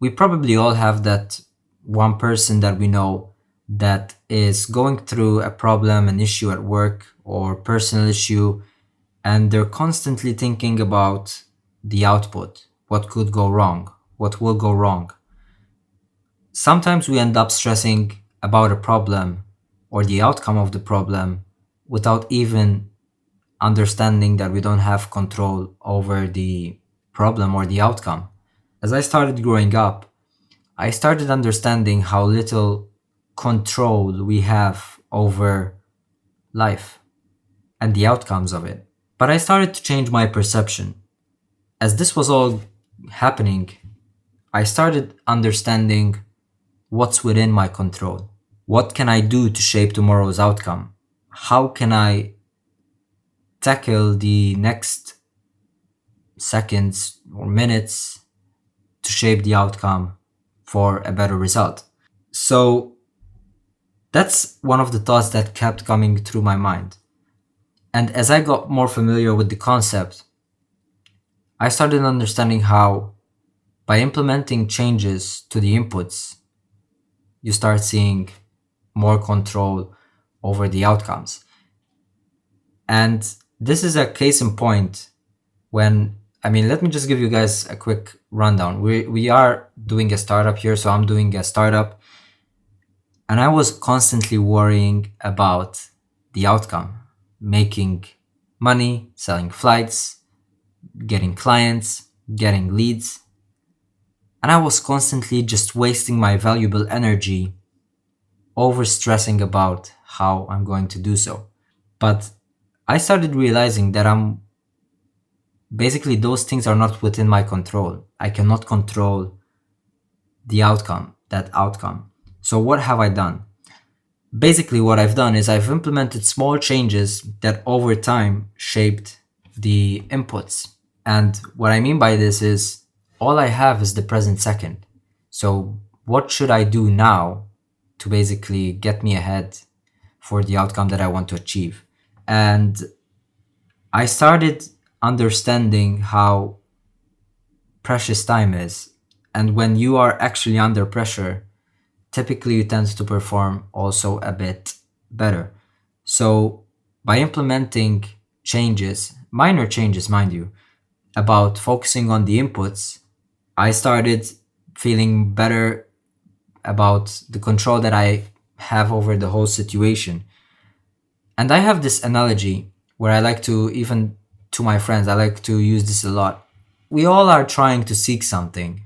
we probably all have that one person that we know that is going through a problem, an issue at work or personal issue, and they're constantly thinking about the output, what could go wrong, what will go wrong. Sometimes we end up stressing about a problem or the outcome of the problem without even understanding that we don't have control over the problem or the outcome. As I started growing up, I started understanding how little control we have over life and the outcomes of it. But I started to change my perception. As this was all happening, I started understanding what's within my control. What can I do to shape tomorrow's outcome? How can I tackle the next seconds or minutes to shape the outcome for a better result? So that's one of the thoughts that kept coming through my mind. And as I got more familiar with the concept, I started understanding how by implementing changes to the inputs, you start seeing more control over the outcomes. And this is a case in point when, let me just give you guys a quick rundown. We are doing a startup here, so I'm doing a startup, and I was constantly worrying about the outcome, making money, selling flights, getting clients, getting leads. And I was constantly just wasting my valuable energy over stressing about how I'm going to do so. But I started realizing that those things are not within my control. I cannot control the outcome, that outcome. So what have I done? Basically, what I've done is I've implemented small changes that over time shaped the inputs. And what I mean by this is all I have is the present second. So what should I do now to basically get me ahead for the outcome that I want to achieve? And I started understanding how precious time is. And when you are actually under pressure, typically you tend to perform also a bit better. So by implementing changes, minor changes, mind you, about focusing on the inputs, I started feeling better about the control that I have over the whole situation. And I have this analogy where I like to, even to my friends, I like to use this a lot. We all are trying to seek something.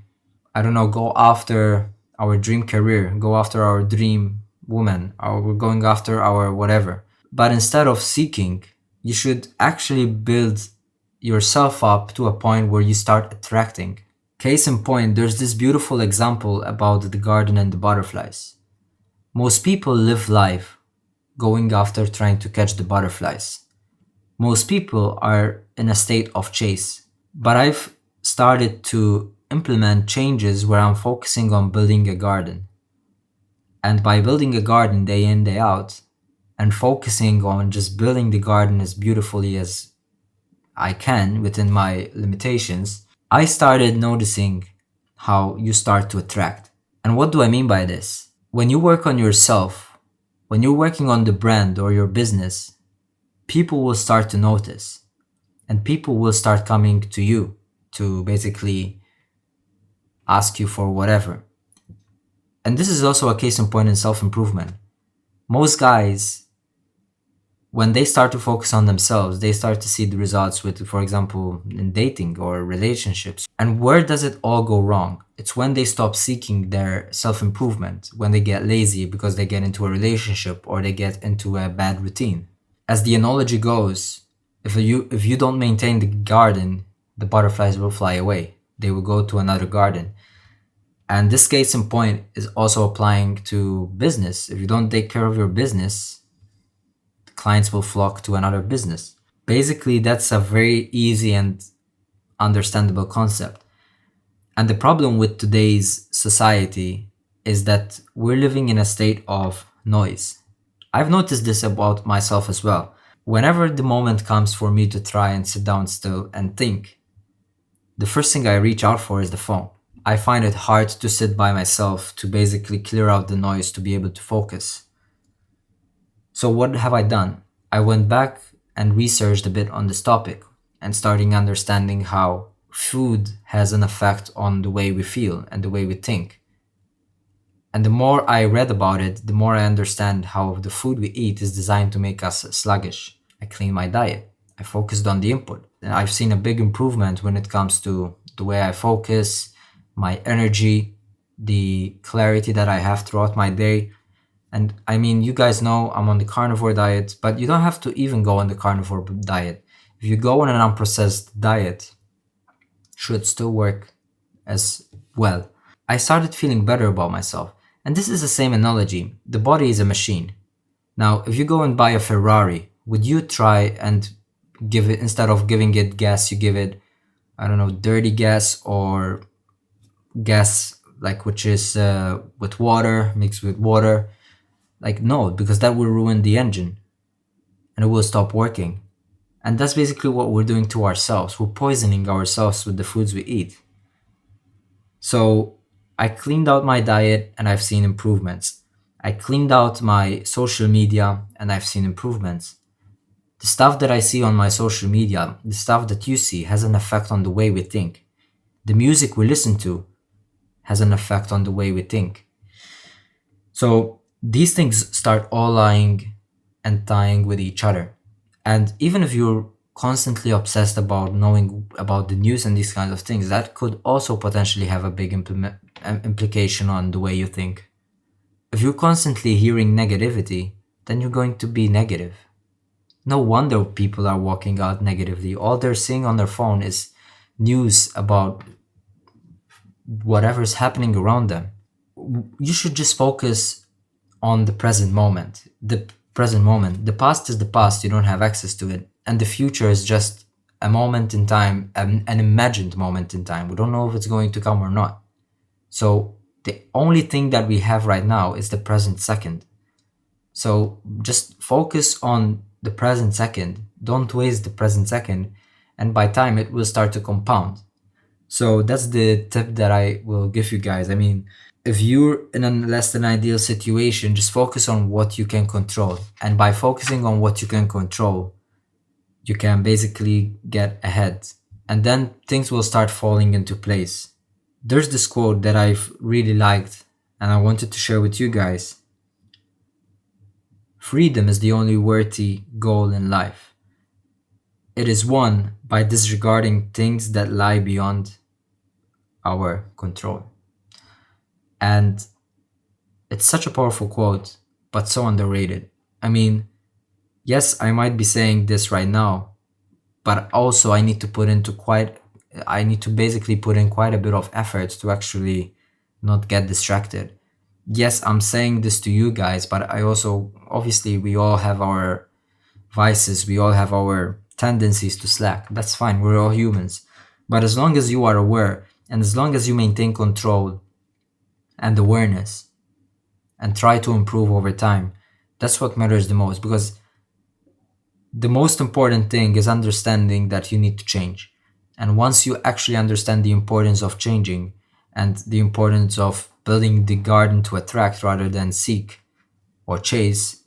I don't know, go after our dream career, go after our dream woman, or we're going after our whatever. But instead of seeking, you should actually build yourself up to a point where you start attracting. Case in point, there's this beautiful example about the garden and the butterflies. Most people live life going after trying to catch the butterflies. Most people are in a state of chase. But I've started to implement changes where I'm focusing on building a garden. And by building a garden day in, day out, and focusing on just building the garden as beautifully as I can within my limitations, I started noticing how you start to attract. And what do I mean by this? When you work on yourself, when you're working on the brand or your business, people will start to notice and people will start coming to you to basically ask you for whatever. And this is also a case in point in self-improvement. Most guys, when they start to focus on themselves, they start to see the results with, for example, in dating or relationships. And where does it all go wrong? It's when they stop seeking their self-improvement, when they get lazy because they get into a relationship or they get into a bad routine. As the analogy goes, if you don't maintain the garden, the butterflies will fly away. They will go to another garden. And this case in point is also applying to business. If you don't take care of your business, clients will flock to another business. Basically, that's a very easy and understandable concept. And the problem with today's society is that we're living in a state of noise. I've noticed this about myself as well. Whenever the moment comes for me to try and sit down still and think, the first thing I reach out for is the phone. I find it hard to sit by myself to basically clear out the noise to be able to focus. So what have I done? I went back and researched a bit on this topic and starting understanding how food has an effect on the way we feel and the way we think. And the more I read about it, the more I understand how the food we eat is designed to make us sluggish. I cleaned my diet. I focused on the input. And I've seen a big improvement when it comes to the way I focus, my energy, the clarity that I have throughout my day. And I mean, you guys know I'm on the carnivore diet, but you don't have to even go on the carnivore diet. If you go on an unprocessed diet, should still work as well. I started feeling better about myself. And this is the same analogy. The body is a machine. Now, if you go and buy a Ferrari, would you try and give it, instead of giving it gas, you give it, I don't know, dirty gas or gas like which is with water, mixed with water? Like, no, because that will ruin the engine and it will stop working. And that's basically what we're doing to ourselves. We're poisoning ourselves with the foods we eat. So I cleaned out my diet and I've seen improvements. I cleaned out my social media and I've seen improvements. The stuff that I see on my social media, the stuff that you see, has an effect on the way we think. The music we listen to has an effect on the way we think. So these things start all lying and tying with each other. And even if you're constantly obsessed about knowing about the news and these kinds of things, that could also potentially have a big implication on the way you think. If you're constantly hearing negativity, then you're going to be negative. No wonder people are walking out negatively. All they're seeing on their phone is news about whatever's happening around them. You should just focus on the present moment. The present moment. The past is the past, you don't have access to it. And the future is just a moment in time, an imagined moment in time. We don't know if it's going to come or not. So the only thing that we have right now is the present second. So just focus on the present second. Don't waste the present second. And by time, it will start to compound. So that's the tip that I will give you guys. I mean, if you're in a less than ideal situation, just focus on what you can control. And by focusing on what you can control, you can basically get ahead. And then things will start falling into place. There's this quote that I've really liked and I wanted to share with you guys. Freedom is the only worthy goal in life. It is won by disregarding things that lie beyond our control. And it's such a powerful quote, but so underrated. I mean, yes, I might be saying this right now, but also I need to basically put in quite a bit of effort to actually not get distracted. Yes, I'm saying this to you guys, but I also, obviously, we all have our vices, we all have our tendencies to slack. That's fine, we're all humans. But as long as you are aware, and as long as you maintain control and awareness, and try to improve over time, that's what matters the most. Because the most important thing is understanding that you need to change. And once you actually understand the importance of changing and the importance of building the garden to attract rather than seek or chase,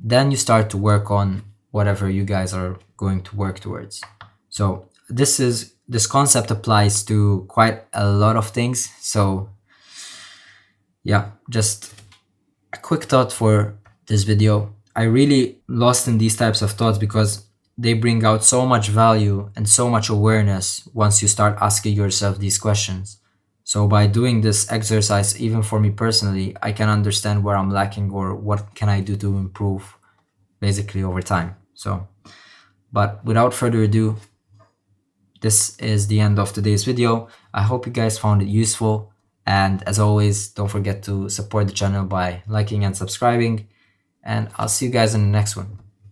then you start to work on whatever you guys are going to work towards. So this concept applies to quite a lot of things. So yeah, just a quick thought for this video. I really lost in these types of thoughts because they bring out so much value and so much awareness once you start asking yourself these questions. So by doing this exercise, even for me personally, I can understand where I'm lacking or what can I do to improve basically over time. So, but without further ado, this is the end of today's video. I hope you guys found it useful. And as always, don't forget to support the channel by liking and subscribing. And I'll see you guys in the next one.